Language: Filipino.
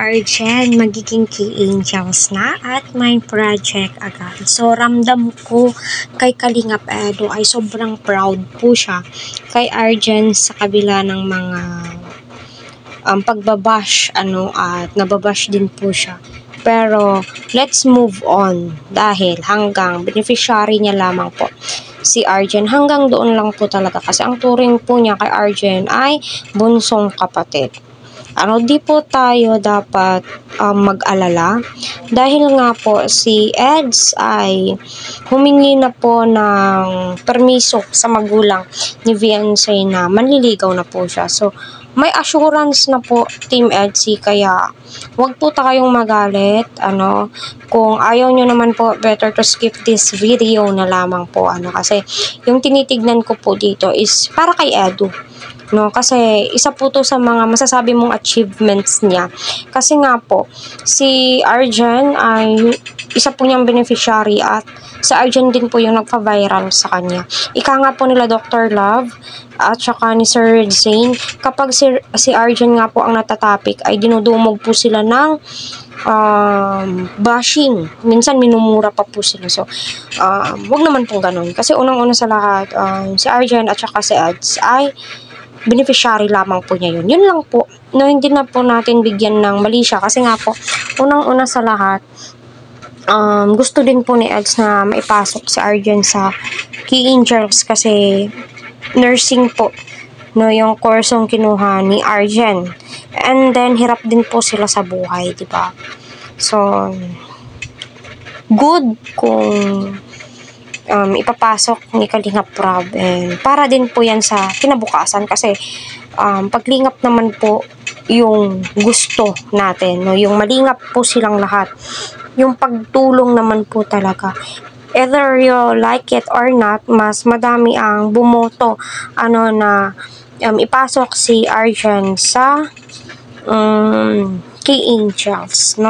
Arjen, magiging Key Angels na at may project agad. So, ramdam ko kay Kalingap Edo ay sobrang proud po siya kay Arjen sa kabila ng mga pagbabash, at nababash din po siya. Pero, let's move on dahil hanggang beneficiary niya lamang po si Arjen. Hanggang doon lang po talaga kasi ang turing po niya kay Arjen ay bunsong kapatid. Di po tayo dapat mag-alala dahil nga po si Eds ay humingi na po ng permiso sa magulang ni Viancy na manliligaw na po siya. So, may assurance na po Team Edsy, kaya wag po tayong magalit. Kung ayaw nyo naman po, better to skip this video na lamang po. Kasi yung tinitignan ko po dito is para kay Edu. Kasi isa po to sa mga masasabi mong achievements niya. Kasi nga po, si Arjen ay isa po niyang beneficiary at sa Arjen din po yung nagpa-viral sa kanya. Ika nga po nila Dr. Love at saka ni Sir Zane, kapag si Arjen nga po ang natatapik ay dinudumog po sila ng bashing. Minsan minumura pa po sila. So, wag naman pong ganun. Kasi unang-una sa lahat, si Arjen at saka si Eds ay beneficiary lamang po niya yun. Yun lang po. Hindi na po natin bigyan ng mali siya. Kasi nga po, unang-una sa lahat, gusto din po ni Eds na maipasok si Arjen sa Key Angels kasi nursing po. Yung kursong kinuha ni Arjen. And then, hirap din po sila sa buhay, diba? So, good kung ipapasok ni Kalingap Rob, para din po yan sa kinabukasan kasi paglingap naman po yung gusto natin, yung malingap po silang lahat, yung pagtulong naman po talaga, either you like it or not, mas madami ang bumoto na ipasok si Arjen sa Key Angels,